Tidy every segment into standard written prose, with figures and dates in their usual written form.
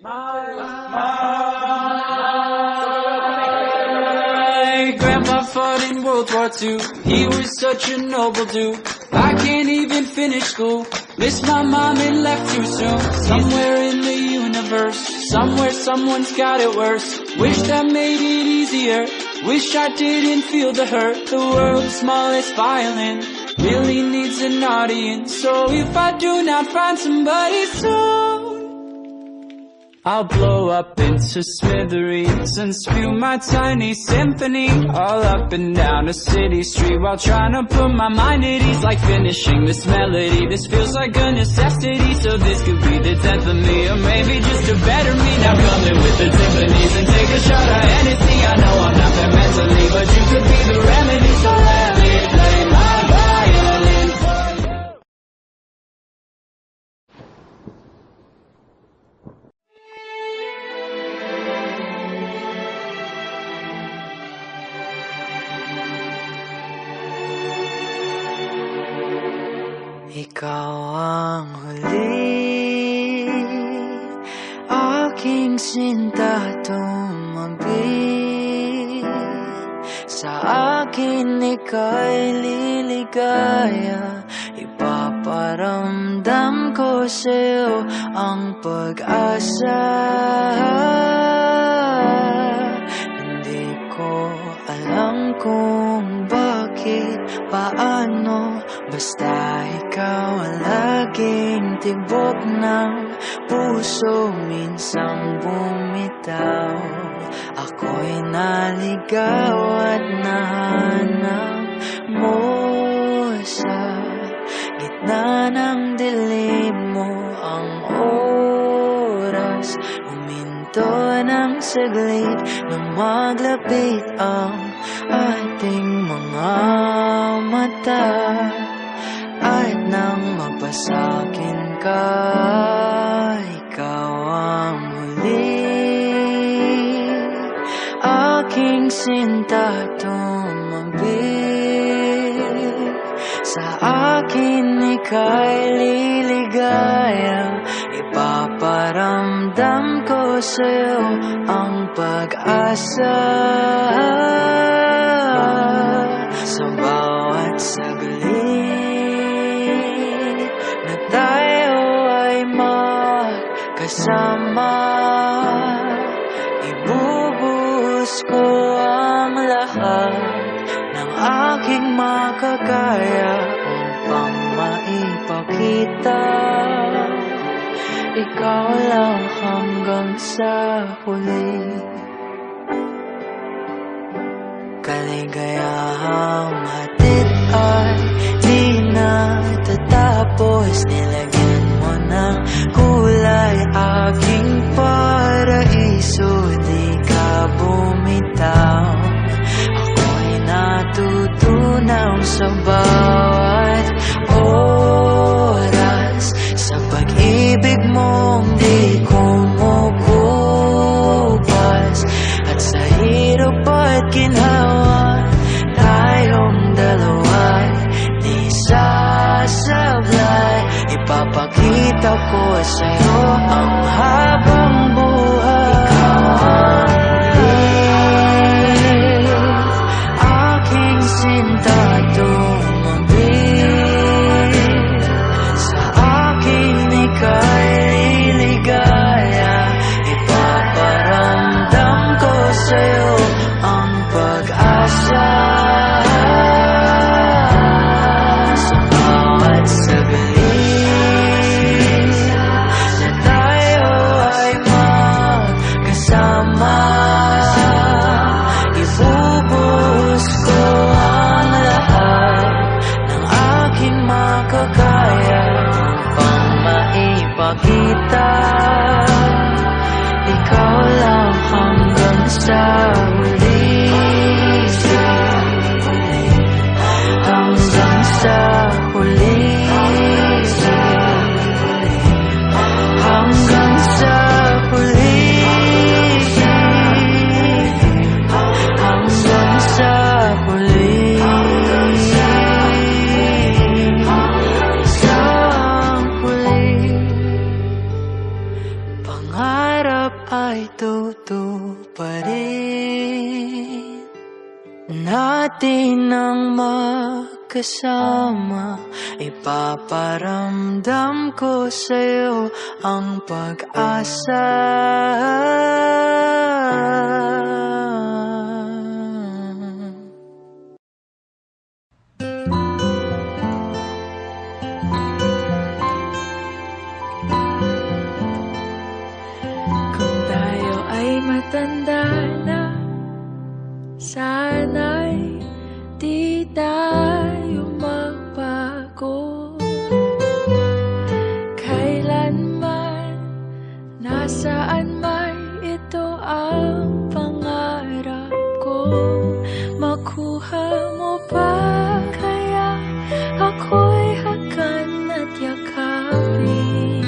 My grandpa fought in World War II. He was such a noble dude. I can't even finish school. Miss my mom and left too soon. Somewhere in the universe, somewhere someone's got it worse. Wish that made it easier. Wish I didn't feel the hurt. The world's smallest violin really needs an audience. So if I do not find somebody soon, I'll blow up into smithereens and spew my tiny symphony all up and down a city street while trying to put my mind at ease. Like finishing this melody, this feels like a necessity. So this could be the death of me, or maybe just a better me. Now coming with the timpanis and take a shot at anything. I know I'm not there mentally, but you could be the remedy. So let me play my violin for you. Ikaw ang huli, aking sinta tumabi. Sa akin ika'y liligaya, ipaparamdam ko sa'yo ang pag-asa. Hindi ko alam kung bakit, paano, basta ikaw ang laging tibok ng puso. Minsang bumitaw, ako'y naligaw at nahanap mo. Sa gitna ng dilim mo ang oras, huminto ng saglit nang maglapit ang ating mga mata. At nang magpasakin ka, ikaw ang huli, aking sinta tumabi. Sa akin ika'y liligaya, ipaparamdam ko sa'yo ang pag-asa. Sa bawat saglit na tayo ay magkasama, ibubuhos ko ang lahat ng aking makakaya upang maipakita ikaw lang hanggang sa huli. Kaligayahang hatid ay di natatapos. Nilagyan mo ng kulay aking paraiso, di ka bumitaw. Ako'y natutunaw sa bawat oras, sa pag-ibig mong di kumukupas. At sa hirap at ginhawa, tayong dalawa'y di sasablay. Ipapakita ko sa'yo ang habang buhay. Ikaw ang huli, aking sinta tumabi. Sa akin ika'y liligaya, ipaparamdam ko sa'yo ang pag-asa. Sa bawat saglit na tayo ay magkasama, ibubuhos ko ang lahat ng aking makakaya upang maipakita ikaw lang hanggang sa huli. Hanggang sa huli. Hanggang sa huli. Hanggang sa huli. Sa huli. ay tutuparin natin ang magkasama. Ipaparamdam ko sa'yo ang pag-asa. Kung tayo ay matanda na, sana'y di tayo magbago. Kailanman, nasaan man, ito ang pangarap ko. Makuha mo ba kaya ako'y hakan at yakapin?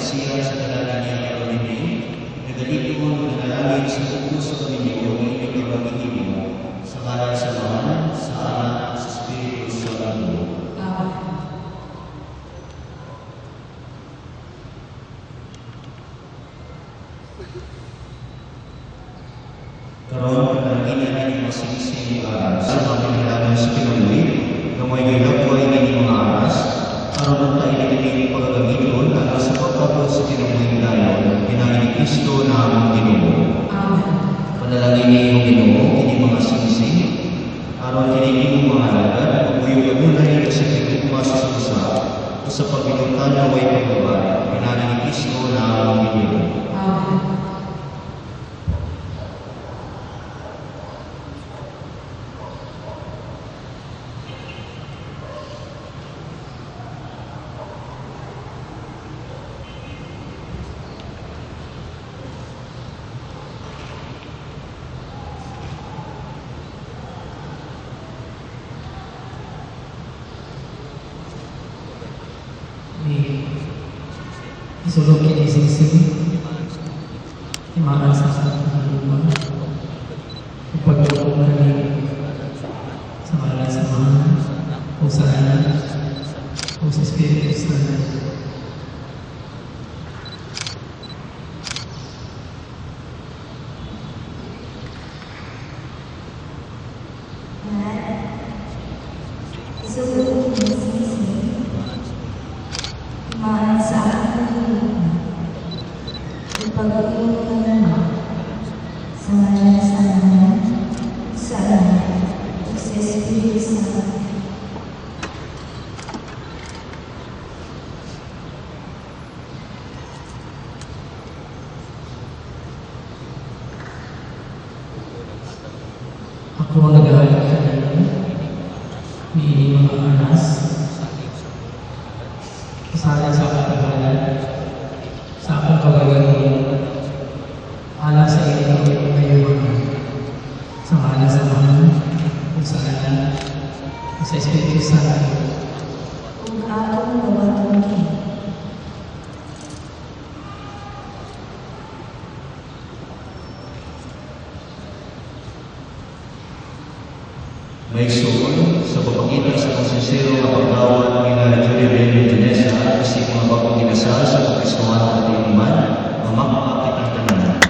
siya sa kalalan niya ang pamimig, nagaliton nanalangin sa buko sa Panginoon ng inyong pagiging mo, sa ngalan sa Ama, sa Anak, sa Espiritu Santo. Karon panalangin ang inyong masingsing sa mga nilalang sa Pinoy, gamay niyo lakway ng inyong mga aras, aron ang tayo nagiging paggamiton at sa pagkabot sa kinabuhi dayon, pinahin ni Kristo na among Ginoo. Panalangin niyo yung Ginoo, hindi mga singsing, aron kiniging mga alagad, pagbuyo kanunay sa pagkikuma sa susa, o sa pagbinutan na way pagbabay, pinahin ni Kristo na among Ginoo. Isulog kinising-sing, imaan sa rumah, ipaglupo kami sa ngalan sa Ama, o sa Anak, o sa Espiritu Santo. Isulog kinising, imaan sa ipaglupo kami sa ngalan sa Ama, sa Anak, o sa Espiritu Santo. Ako ang nag-aalala ka namin, niining mga anas, kasalanan sa katagalan, sa akong kagagaling, ala sa iyo ngayon, sa ngalan sa Ama, o sa Anak, o sa Espiritu Santo. Kung akong nawatungin, May suon sa papagitan sa konsensero nga pagkawat nila Julie Ren Janessa kasi mga bagong kinasal sa Pagkristuhan at Iman, mamakapit ang tanan.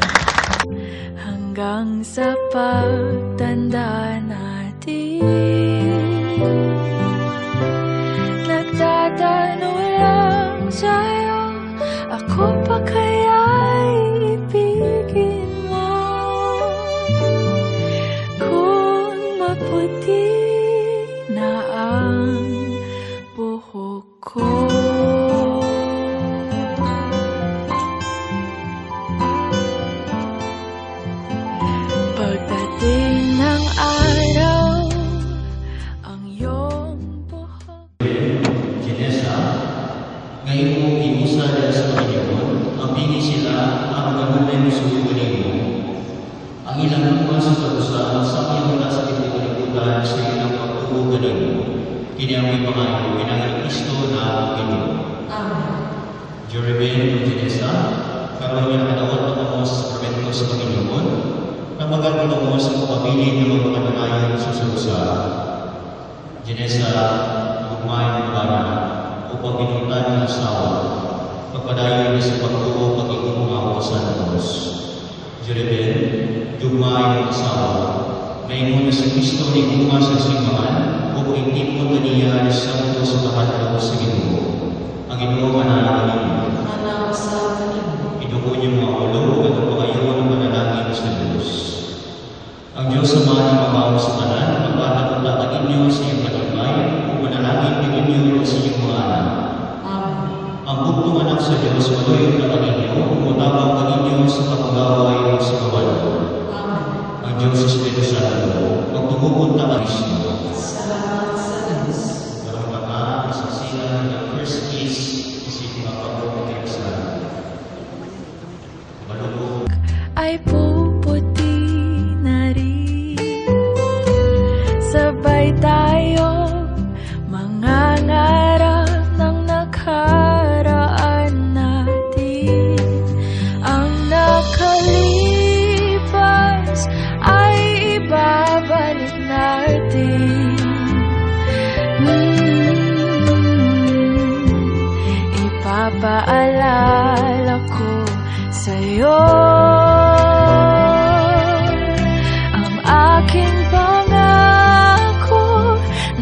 Hanggang sa pagtanda natin, nagtatanong lang sa'yo, ako pa kaya'y ibigin mo? Kung maputi na ang buhok ko, pagdating ng araw, ang iyong buhok. Janessa, ngayon mo iusa dahil sa Panginoon, ang bingin sila ang nagunay mo sa mo. Ang ilang mga sa pag-usahan sa iyong mula sa ipagkaliputan sa ilang pagtubo mo. Kini ang may pangayo, pinangalan Kristo na ang Ginoo. Jeremy Janessa, karoon niya nakadawat na mo sa sakramento sa Panginoon, namagal mo sa kapabilin ng mga nangayon sa susa. Janessa, magmayan ng bara, upang pinutan ng asawa, pagpadayon niya sa pagtuo pag-igong mga sa Diyos. Jeremy, dumay ng asawa, naingon na sa Kristo ni Guma sa simbahan, o hindi mo ganiya sa mundo sa kahadlaw sa Ginoo. Ang Ginoo manalangin. Idugo niyo mga ulo at ang pangayon ng manalangin sa Diyos. Ang Diyos sa mga mabaw sa kanan, magpatagulatag inyo sa iyong kanimay, o manalangin din inyo sa iyong mga anak. Ang bugtong anak sa Diyos, maloy na kaninyo, umutabang kaninyo sa kapagaway sa kawalan. Ang Diyos sa Espiritu Santo, magtugubot na Kristo. salamat sa Diyos. Walang mga nasaksihan ng first kiss, isip mapagod kayo sa malulog. Ay puputi na rin, sabay tayo mangangarap ng nakaraan natin. sa'yo ang aking pangako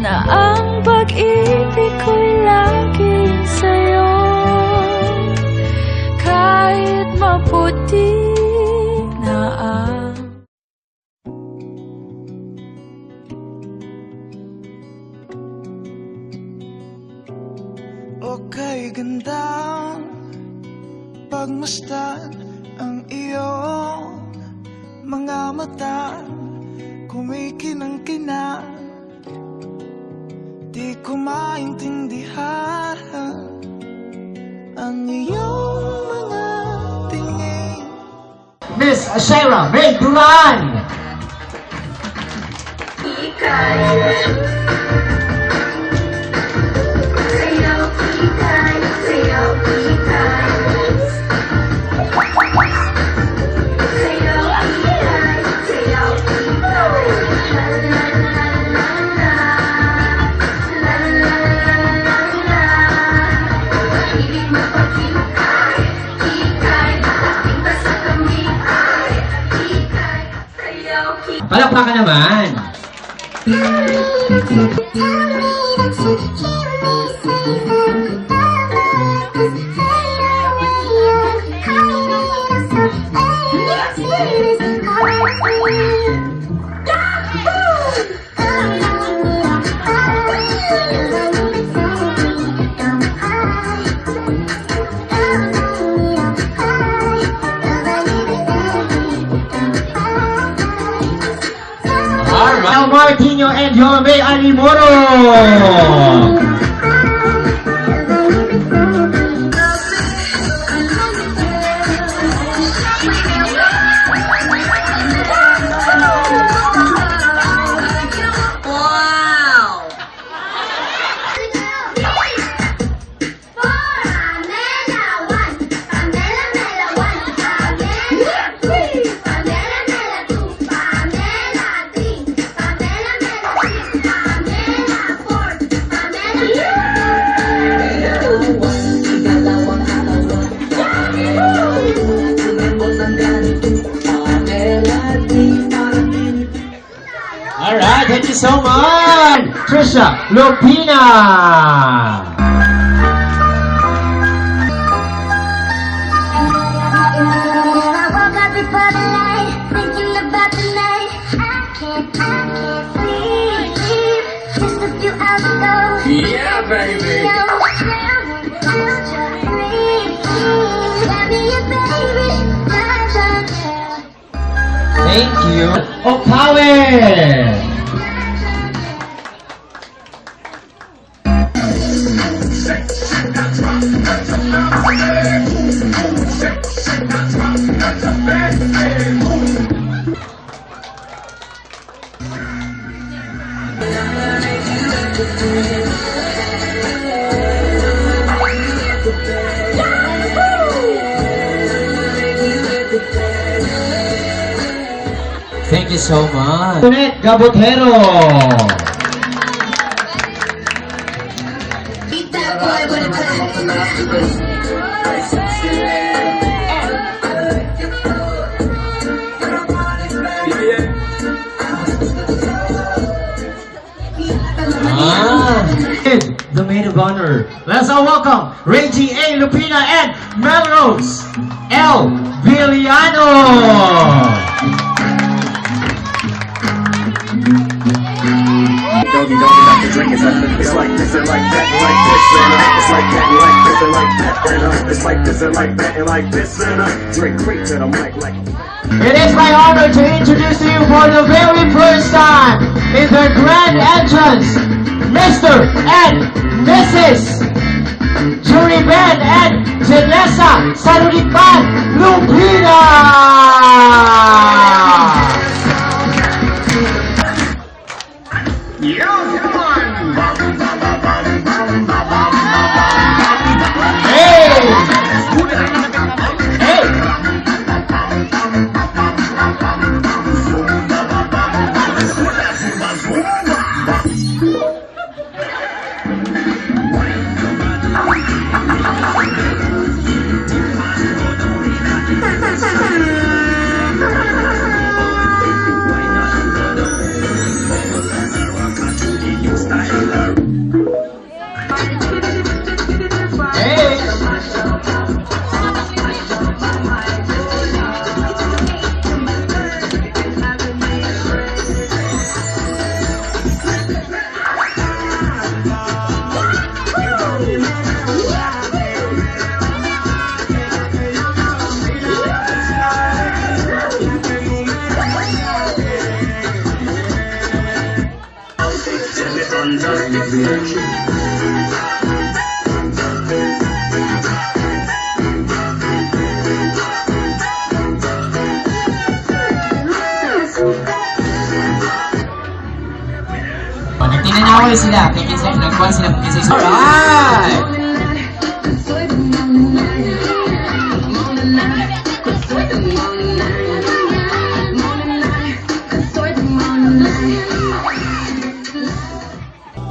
na ang pag-ibig ko'y laging sa'yo kahit maputi na ang Okay, gandang pagmasdan ang iyong mga mata, kumikinang-kina. Di ko maintindihan ang iyong mga tingin. Miss Shaira May Duran. Palakpakan naman. Alright, Martino and Jome Alimoro. Alright, thank you so much, Trisha Lupina. I woke up before the light, thinking about the night. I can't sleep. Just a few hours ago. Yeah, baby. Thank you. Okawe. Thank you so much. Ulit Gabotero. The maid of honor. Let's all welcome Reggie A. Lupina and Melrose L. Villano. Doggy, not the drink, it's like this and like that, like this and it's like that, like this and like that, and it's like this and like that, and like this and drink creep to the mic like. It is my honor to introduce to you for the very first time in the grand entrance, Mr. and Mrs. Juriben and Janessa Saludipan Lupina! Tinanaway sila, nagkuhan sila kinsa. Alright!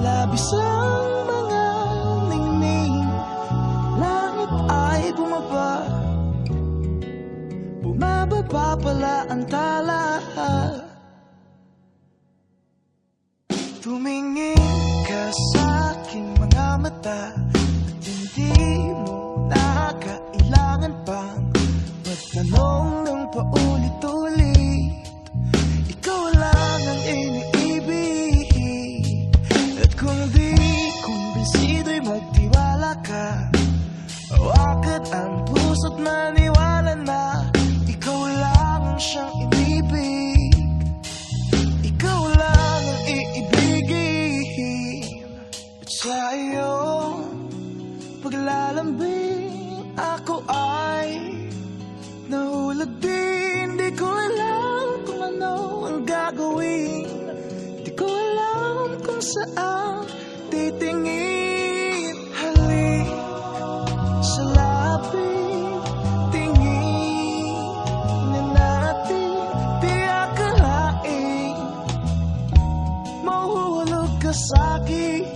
Labis ang mga ningning, langit ay bumaba, bumababa pala ang tala. Tumingin ka sa aking mga mata at hindi mo na kailangan pang magtanong ng paulit-ulit. Ikaw lang ang iniibig, at kung di kumbinsido'y magtiwala ka. Hawakan ang puso't maniwala na ikaw lang ang siyang inibig. Ikaw lang ang iibigin. At sa iyong paglalambing ako ay nahulog din. Di ko alam kung ano ang gagawin, di ko alam kung saan titingin. Halik sa lapit, tingin na natin, di akalain mahuhulog ka sa'kin.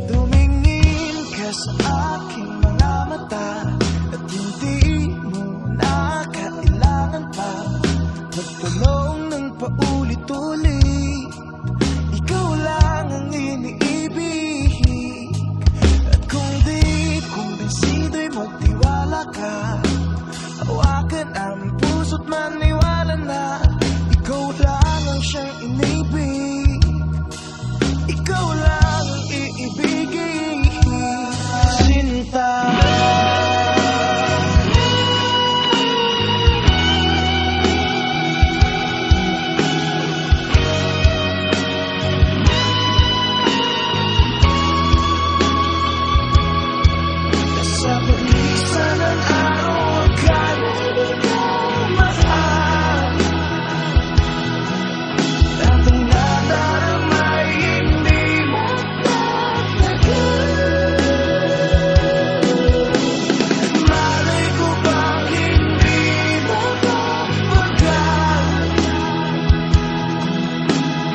Tumingin ka sa aking mga mata at hindi mo na kailangan pa magtanong ng paulit-ulit. Ikaw lang ang iniibig, at kung di kumbinsido'y magtiwala ka. Hawakan ang puso't maniwala na ikaw lang ang siyang inibig. Ikaw lang ang iibigin, Sinta. Sa paglisan ng araw, akala mo mahal, at ang nadaramay hindi mo matagal. Malay ko bang hindi mapapagal,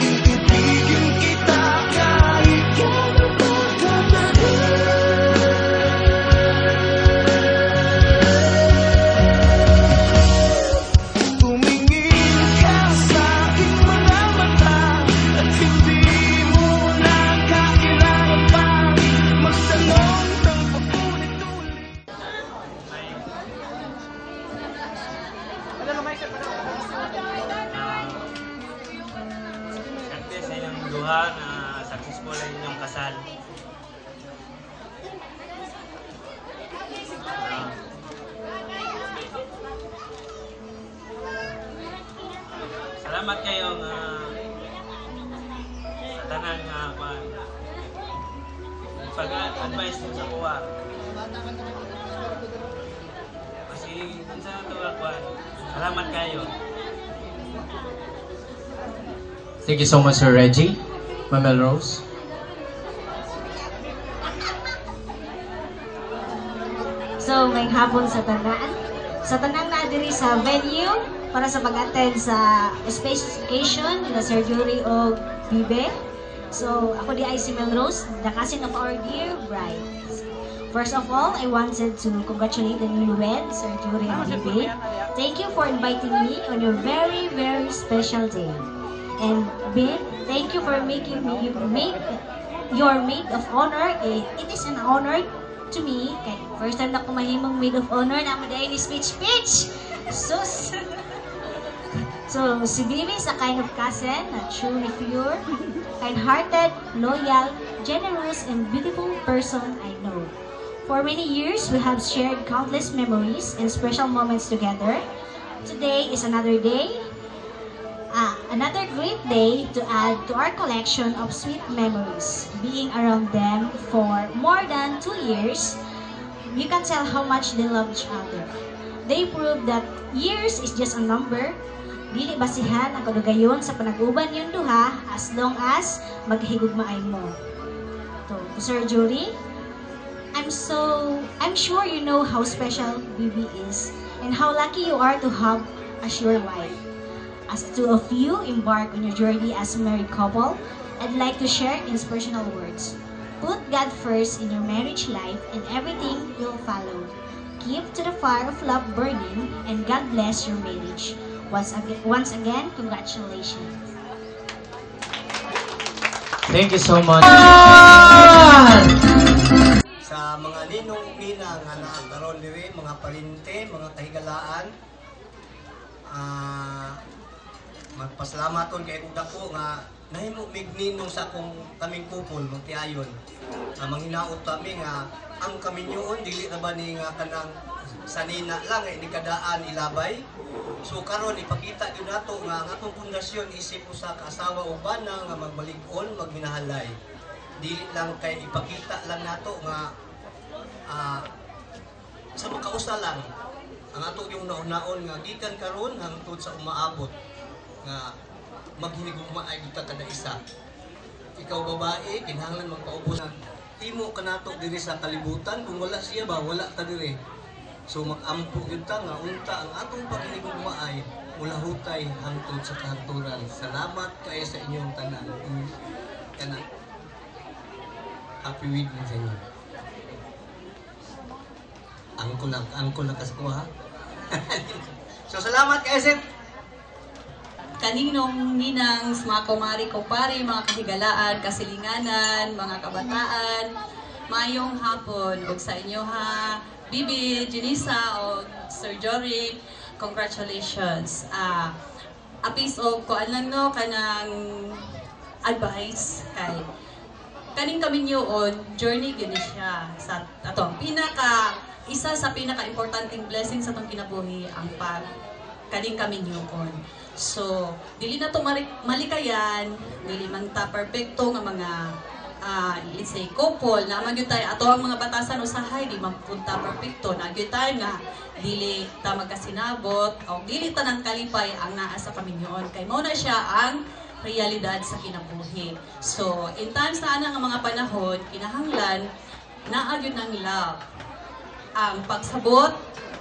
iibigin kita kahit gano'n pa katagal. Tumingin ka sa aking mga mata at hindi mo na kailangan pa magtanong ng paulit-ulit. Siyempre sa inyong duha na successful ang inyong kasal. Salamat kayo sa tanan nga pag-advise mo sa kuha. Kasi kung sa tuwa kuha, salamat kayo. Thank you so much, Sir Reggie. Ma'am Melrose. So, may hapon sa tanan. Sa tanan na diri sa venue para sa pag-attend sa special occasion na surgery o bibe. So, ako di ay si Melrose, the cousin of our dear bride. First of all, I wanted to congratulate the newlywed, Sir Jury and Bibe. Thank you for inviting me on your very, very special day. And Ben, thank you for making me your maid of honor. It is an honor to me. Kaya first time na kumahimong maid of honor na madayon ni speech. Sus! So, si Bibi is a kind of cousin, a truly pure, kind-hearted, loyal, generous, and beautiful person I know. For many years, we have shared countless memories and special moments together. Today is another day. Another great day to add to our collection of sweet memories. Being around them for more than 2 years, you can tell how much they love each other. They prove that years is just a number. Dili basihan ang kadugayon sa panag-uban yung duha as long as maghigugmaay mo. To Sir Jury, I'm sure you know how special Bibi is and how lucky you are to have as your wife. As the two of you embark on your journey as a married couple, I'd like to share inspirational words. Put God first in your marriage life and everything will follow. Keep to the fire of love burning and God bless your marriage. Once again, congratulations. Thank you so much. Sa mga ninong-ninang nga nakaroon diri, mga palinte, mga kahigalaan, magpasalamat kay kuda ko nga nahimo mig ninong sa akong kaming kupol magtiayon. Manghinaot kami nga ang kaminyoon dili na ba ni nga kanang sanina lang ay nikadaan ilabay. So karon ipakita gyud nato nga ang atong pundasyon isip usa ka asawa o bana nga magbalig-on, magminahalay. Dili lang kay ipakita lang nato nga sa makausa lang ang ato yung naon nga gikan karon hangtod sa umaabot nga maghinigugma ay kita kada isa. Ikaw babae, kinahanglan magpaubos ng timo ka nato diri sa kalibutan. Kung wala siya ba, wala ka diri. So mag-ampo yun ta nga unta ang atong paghinigugma ay mula hutay hangtod sa kahagturan. Salamat kayo sa inyong tanan. Kana happy wedding sa inyo. Angko lang kaskuha. So salamat kayo sir. Kaninong ninang, mga kumari, kumpari, mga kahigalaan, kasilinganan, mga kabataan, mayong hapon, ug sa inyo ha, Bibi, Junisa, o Sir Jory, congratulations. Apis o kuan lang no, kanang advice kay kaning kami on journey gani siya sa atong isa sa pinaka-importanting blessing sa atong kinabuhi ang kaning kami on. So, dili na to malikayan, dili man ta perfecto nga mga let's say couple na magyud tayo ato ang mga batasan usahay di man punta perfecto na gyud tayo nga dili ta magkasinabot o dili tanang kalipay ang naa sa kaminyoon kay mao na siya ang realidad sa kinabuhi. So, in times na nga mga panahon kinahanglan naa gyud ng love ang pagsabot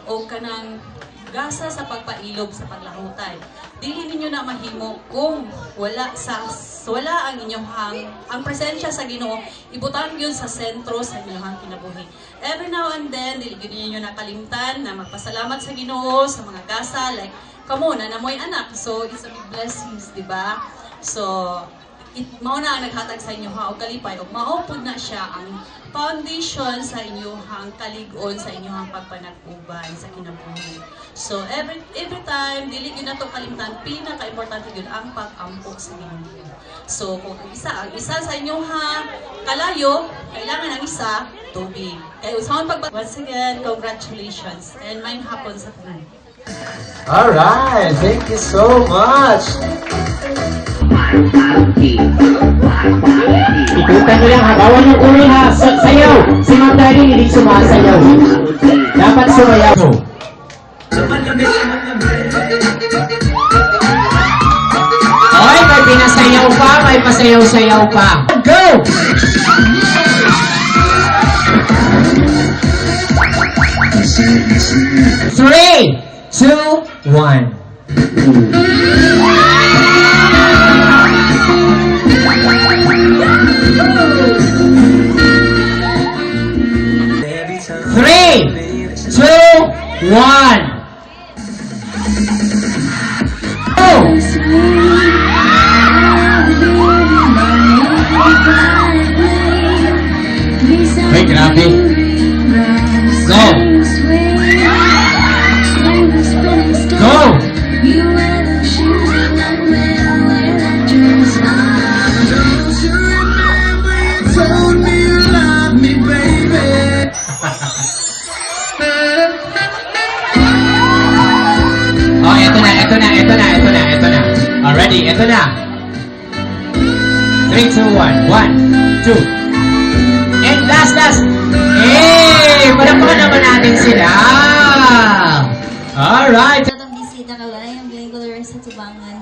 o kanang gasa sa pagpailog sa paglahutay. Dili ninyo na mahimo kung wala ang inyong ang presensya sa Ginoo ibutang gyud sa sentro sa inyong kinabuhi. Every now and then dili gyud ninyo nakalimtan na magpasalamat sa Ginoo sa mga gasa like kamo na namoy anak. So it's a big blessings, di ba? So mao na ang naghatag sa inyo og kalipay ug mao pud na siya ang foundation sa inyong kalig-on sa inyong pagpanag-uban sa kinabuhi. So every time dili gyud nato kalimtan pinaka-importante gyud ang pag-ampo sa Ginoo. So kung ang isa sa inyong kalayo, kailangan ang isa tubig. Kay usahon once again, congratulations and may hapon sa tanan. Alright, thank you so much. Ikutan nyo lang ha, bawal yung ulo ha, sayaw. Si Ma'am Daddy hindi sumasayaw. Dapat sumayaw mo. Oy, may pinasayaw pa, may pasayaw-sayaw pa. Go! 3, 2, 1. Three, 2, 1. Ay, grabe. Go. Go. Ready? Ito na. 3, 2, 1. 1, 2. And last. Hey! Palakpakan naman natin sila. Alright. Itong bisita ka wala yung Glenn sa Tubangan.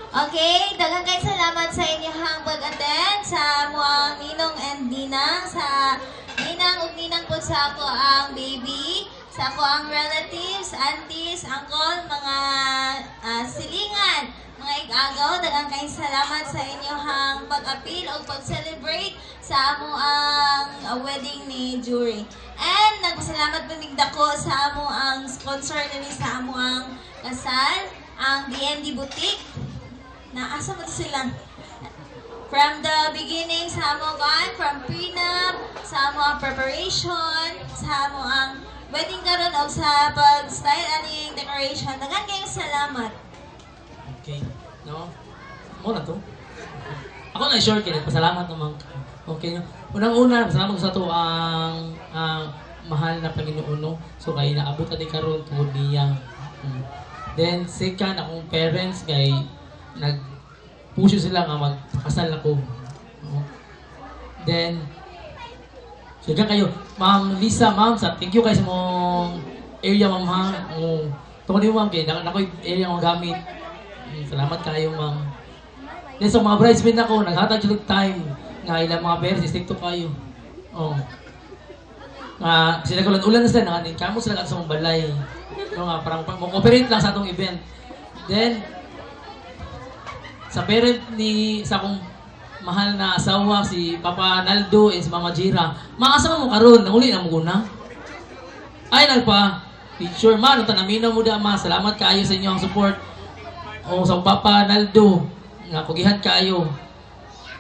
Okay, daghang kay salamat sa inyong pag-attend sa muang ninong and ninang, sa ninang ug ninang po sa ako ang baby, sa ako ang relatives, aunties, uncle, mga silingan, mga igagaw. Daghang kay salamat sa inyong pag-appeal o pag-celebrate sa amo ang wedding ni Jury. And nagpasalamat po dako sa amo ang sponsor nini sa amo ang kasal, ang DND Boutique. Naasa mo sila. From the beginning sa amo kan, from prenup, sa amo ang preparation, sa amo ang wedding karon o sa pag-style aning decoration. Daghang kayong salamat. Okay. No? Muna to. Ako na short kaya pasalamat naman. Okay. Unang-una, salamat ko sa to ang mahal na Panginoon. No? So kay naabot adi karon tungod niya. Then second, akong parents kay nag-push sila nga magpakasal ako. No? Then sige kayo, Ma'am Lisa, Ma'am, thank you kayo sa mong area, Ma'am, ha? Tungkol niyo, Ma'am, kaya nakoy area ang gamit. Salamat kayo, Ma'am. Then sa mga bridesmaid ako, naghatag yung time nga ilang mga bears, stick to kayo. Sila ko lang ulan na sila, nakanin kamo sila sa mong balay. Parang mag-operate lang sa atong event. Then, sa parent sa akong mahal na asawa, si Papa Naldo and si Mama Jira, makasama mo karon, nanguli na mo guna. Ay, picture man, tanaminaw mo da, ma. Salamat kaayo sa inyo ang support. O sa Papa Naldo, nga pugihan kaayo.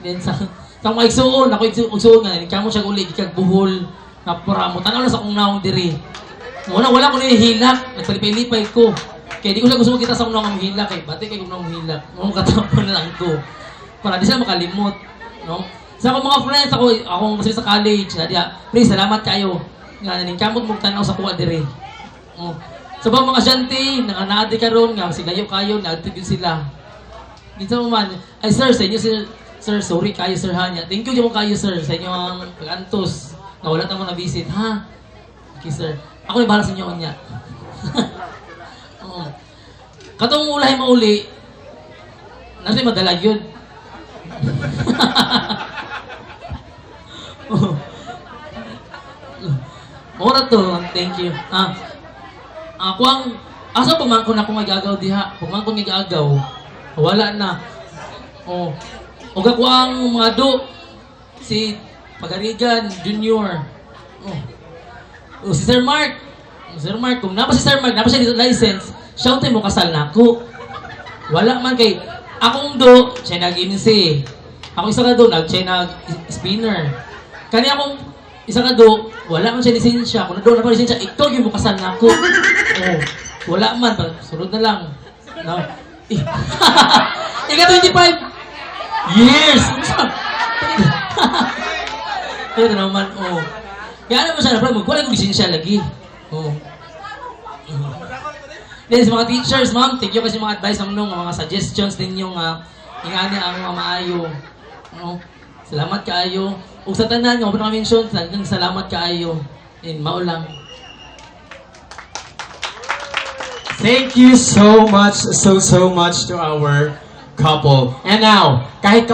Then sa mga igsuon, ako igsuon nga, kamo siya uli, ikagbuhol, nga para mo, tanaw na sa akong naong diri. Wala ko na hilak, nagpalipay-lipay ko. Kaya di ko lang gusto makita sa akong naong hilak, eh. Bati kayo kung naong hilak. Mga katapon na lang ko. Para di sila makalimot. No? Sa akong mga friends, akong kasi sa college, please, salamat kayo. Nga, naningkamot mong tanaw sa kuha diri. Sa mga asyante, naadi karon nga, sigayo kayo, nag-tribute sila. Minsan mo man, ay sir, sa inyo, sir, sorry kayo, sir, hanya. Thank you mo kayo, sir, sa inyo ang pag-antos. Na wala tamo na visit, ha? Okay, sir. Ako na bahala sa inyo niya. Katong ulahin mauli, natin madalag yun. Mura to, thank you. Ako ang, asa pumangko na akong magagaw diha, pumangko magagaw, wala na. O ako ang mga do, si Pagarigan Junior. Si Sir Mark, kung napa si Sir Mark, napa siya dito license, siya mo kasal na ako. Wala man kay, akong do, siya nag-insi. Ako isa ka do, siya nag-spinner. Kani akong isa ka do, wala man siya lisensya. Kung na pa lisensya, ikaw yung mo kasal na ako. Wala man, sunod na lang. No? Ika 25 years! Ito naman, Kaya ano mo siya, wala kong lisensya lagi. Then sa mga teachers, ma'am, thank you kasi mga advice ng mga suggestions din yung ingani ang mga maayo. Salamat kaayo. Ug sa tanan nga mo mention, salamat kaayo. And maulang. Thank you so much to our couple. And now, kahit